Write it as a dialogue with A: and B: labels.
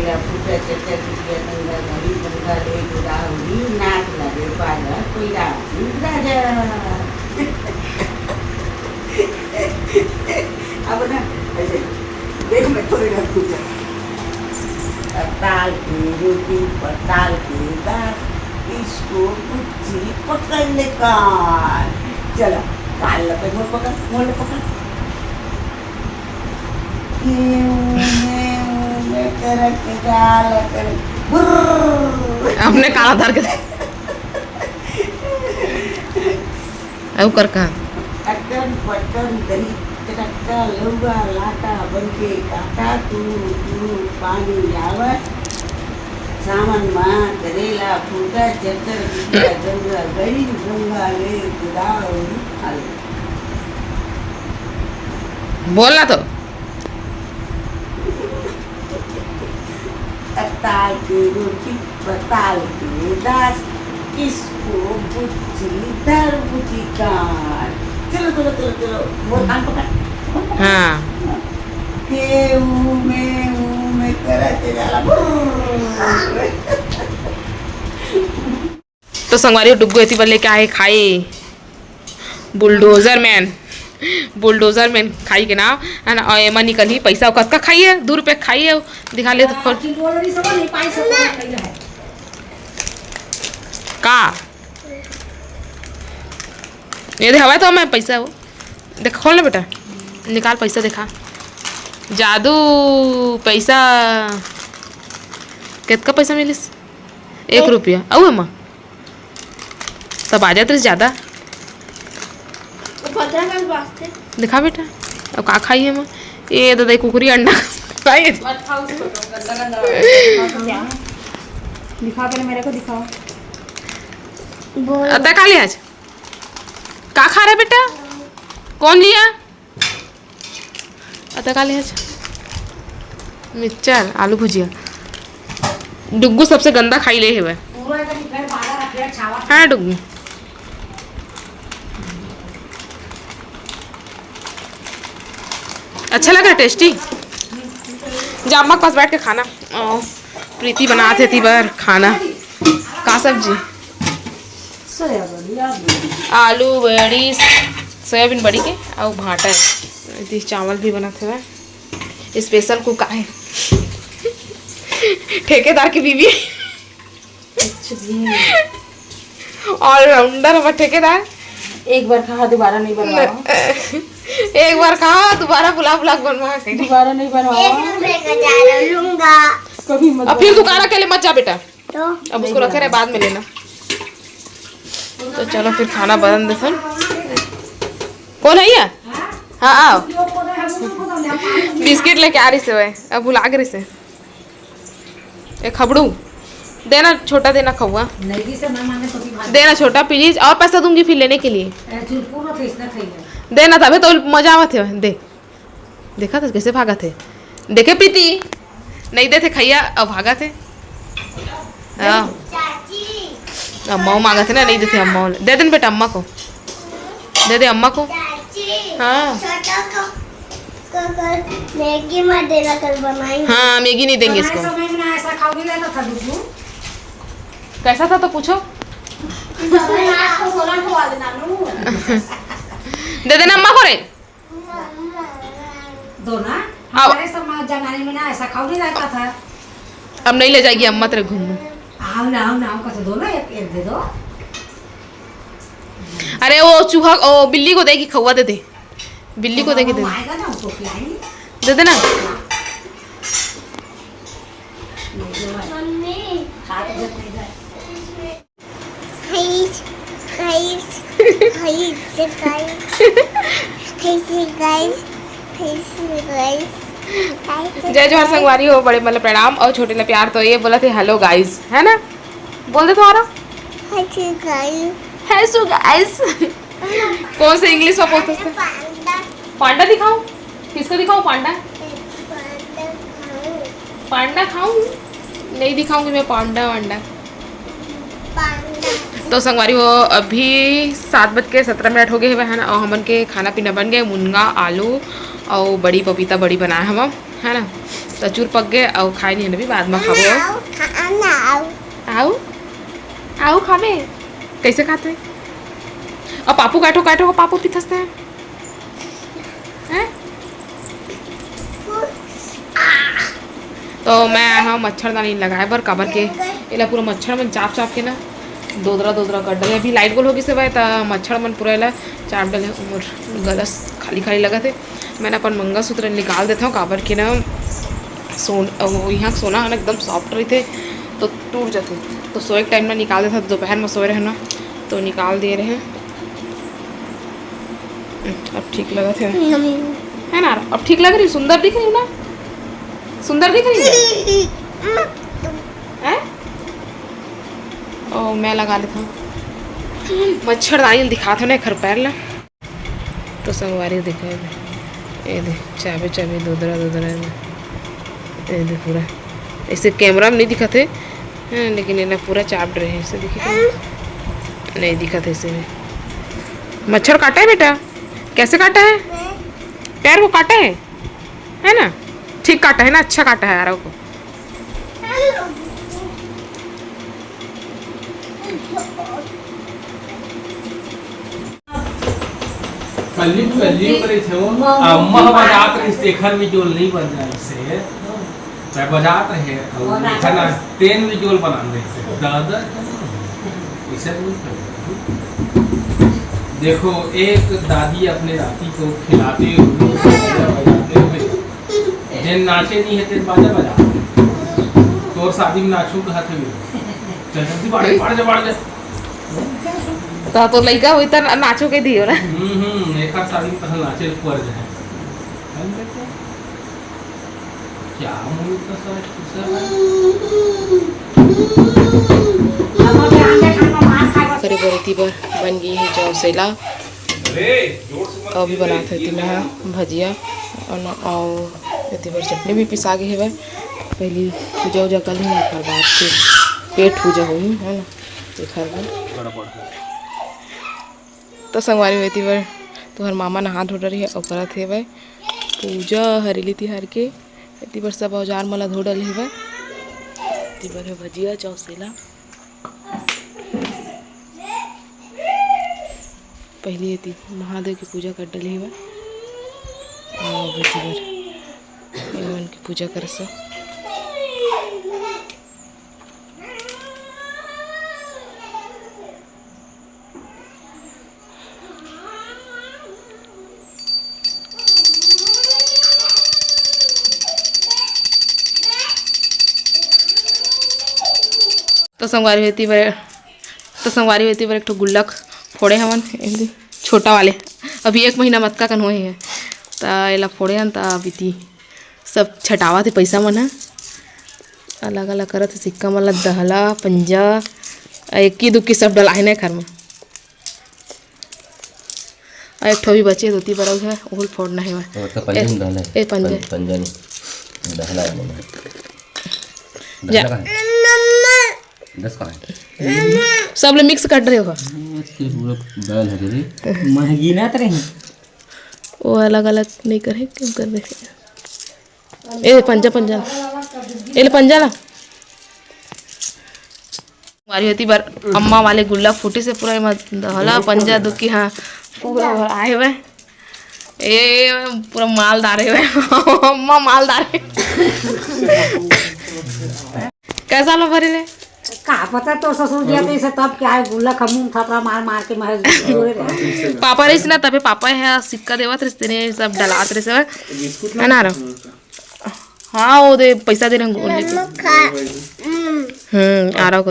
A: करेला फूटा चचा कुटिया गंगा घड़ी गंगा ले गुरावली नाक लगे पाजा कोई राजा अब ना ऐसे देख मैं थोड़ी ना पूछा ताल की रोटी पताल की दाल इसको कुच्ची पकड़ ले कान चलो कान लपे मोल पकड़ मैं तेरा गाल कर
B: अपने काला धर के अब कर का
A: अटन पटन दही चटका लौगा लाटा बनके काका तू पानी लावा सावन माँ करेला फूटा चक्कर बिटिया गंगा गड़ी गंगा ले गुदाओ
B: बोलना तो
A: ताल की रोटी बताल की दास इसको बुच्ची दर बुच्ची कान चलो चलो चलो चलो वो कान पकड़
B: हाँ
A: मैं करते जाला
B: तो संगवारी डुग्गो ऐसी बल्ले क्या है खाई बुलडोजर मैन खाई के ना है ना और एमा निकल ही पैसा कस का खाई है 2 रुपये खाई है दिखा ले तो का ये दे हवा तो मैं पैसा वो देख खोल ना बेटा निकाल पैसा दिखा जादू पैसा कितना पैसा मिलिस 1 रुपया औ अम्मा तब आ जाते ज़्यादा दिखा बेटा अब का खाई है माँ ये दादा कुकरी अंडा खाई
C: दिखा पहले मेरे को दिखाओ
B: अता खा लिया आज का खा रहा बेटा कौन लिया अता खा लिया आज मिक्सचर आलू भुजिया डुग्गू सबसे गंदा खाई ले हुए हाँ डुग्गू अच्छा लग रहा है टेस्टी जा अम्मा के पास बैठ के खाना प्रीति बनाते थी बार खाना का सब्जी आलू बड़ी सोयाबीन बड़ी के और भाटा है चावल भी बनाते हुए स्पेशल कुक है ठेकेदार की बीवी ऑलराउंडर हमारा ठेकेदार
C: एक बार कहा दोबारा नहीं बनवाओ
B: एक बार कहा दोबारा बुला बनवा
C: दोबारा नहीं बनवाओ कभी मत
B: अब फिर दुकान के लिए मत जा बेटा तो अब उसको रखे रहे बाद में लेना तो चलो फिर खाना बदल दे सुन कौन है ये हाँ आओ बिस्किट लेके आ रही से वह अब भुला के रही से एक खबड़ू देना छोटा देना खौआ देना छोटा प्लीज और पैसा दूंगी फिर लेने के लिए देना तभी तो मजा आवा थे दे देखा था कैसे भागा थे देखे प्रीति नहीं देते खैया अब भागा थे अम्मा मांगा थे ना नहीं देते अम्मा दे देन बेटा अम्मा को दे दे अम्मा को हाँ
D: मैगी मत देना कल बनाएंगे
B: हाँ मैगी नहीं देंगे इसको
C: ऐसा खाओगी लेना था दूसरू
B: कैसा था तो पूछो दे देना अम्मा को रे
C: दो ना हमारे समाज जमाने में ना ऐसा खाओ नहीं रहता था
B: अब नहीं ले जाएगी अम्मा तेरे घूमने
C: आओ ना कैसे दो ना एक दे दो
B: अरे वो चूहा ओ बिल्ली को देगी खौआ दे दे बिल्ली को देगी दे
C: आएगा ना उसको खिलाएंगे
B: दे देना
D: मम्मी
C: हाथ जब नहीं जाए
B: जय जोहर संगवारी हो बड़े मतलब प्रणाम और छोटे ला प्यार तो ये बोला थे हेलो गाइस है ना बोल दे तुम्हारा हेलो गाइस कौन से इंग्लिश में बोलते थे पांडा दिखाऊं किसको दिखाऊं पांडा पांडा खाऊं नहीं दिखाऊंगी मैं पांडा वांडा तो संगवारी वो अभी 7:17 हो गए है ना और हमन के खाना पीना बन गए मुनगा आलू और बड़ी पपीता बड़ी बनाए हम है ना तो चूर पक गए और खाए नहीं भी बाद में खाबो। आओ आओ खाबे कैसे खाते हैं? और पापू काटो काटो पापू पिथसते हैं तो मैं हाँ मच्छरदानी लगाए बर काबर के एला पूरा मच्छर में चाप चाप के ना दोदरा दोदरा कर डले। अभी लाइट गोल होगी से भाई तो मच्छर मन पूरा एला चाप डले और गलस खाली खाली लगा थे। मैंने अपन मंगलसूत्र निकाल देता हूँ काबर के ना यहाँ सोना है ना एकदम सॉफ्ट रही थे तो टूट जाते तो सोए के टाइम में निकाल देता तो दोपहर में सोए रहे ना तो निकाल दे रहे हैं। अब ठीक लगा थे है ना? अब ठीक लग रही सुंदर दिख रही ना? सुंदर दिख रही है? ओ मैं लगा लेता हूँ मच्छरदानी दिखाता हूँ ना खर पैर ला तो संगवारी दिखा ये दे चाबे चाबे दोदरा दोदरा ये दे पूरा ऐसे कैमरा में नहीं दिखा थे लेकिन ये पूरा चाप रहे हैं ऐसे दिखे नहीं दिखा था ऐसे में। मच्छर काटा है बेटा? कैसे काटा है? पैर को काटा है ना? ठीक काटा है ना? अच्छा काटा है यार को।
E: कल्ली करे थे वो अम्मा बजात रही शेखर विजुअल नहीं बन जाए इससे मैं बजात रहे और खाना ट्रेन विजुअल बना दे से दादा इसे देखो एक दादी अपने राती को खिलाते हुए बजाते हुए जिन नाचे नहीं है तेरे बाजा बजा तोर शादी में नाचू कहा थे चल जल्दी बढ़ जा
B: तो लड़का हुई तो नाचो के दियो ना
E: एक आध शादी में पहले नाचे पर जाए क्या मूड का
B: करीब रेती पर बन गई है चौसेला अभी बनाते थी मैं भजिया और रेती पर चटनी भी पिसा गई है। पहली पूजा उजा कर ली फिर बाद से पेट पूजा हुई है ना देखा तो संगवारी हुई थी बर तो हर मामा नहा धो रही है और करा थे भाई पूजा हरेली तिहार के इतनी बार सब औजार मला धो डल है इतनी बार है भजिया चौसेला पहली ये महादेव की पूजा कर डली है और भगवान की पूजा कर सो तो संगवारी होती बार एक गुल्लक फोड़े हवन छोटा वाले अभी 1 महीना मत्का कन हुए हैं तो एला फोड़े हन तो अभी सब छटावा थे पैसा मन है अलग अलग करत थे सिक्का मन दहला पंजा इक्की दुक्की सब डलाए ना घर में और एक ठो भी बचे धोती बरऊ है वो फोड़ना है ए पंजा सब लोग मिक्स कर रहे हो
C: महंगी ना रही
B: वो अलग अलग नहीं करे क्यों कर रहे ए पंजा पंजा ए पंजा ला हमारी होती बार अम्मा वाले गुल्ला फूटी से पूरा हला पंजा दुखी हाँ पूरा आए हुए ए पूरा मालदार है अम्मा मालदार है कैसा लो भरे ले
C: का पता तो ससुर दिया तो इसे तब क्या है गुल्ला खमूम था मार मार के महज
B: पापा रही ना तभी पापा है सिक्का देवत रिश्ते ने सब डलात रहे सब है ना हाँ वो दे पैसा दे रहे हैं आ रहा को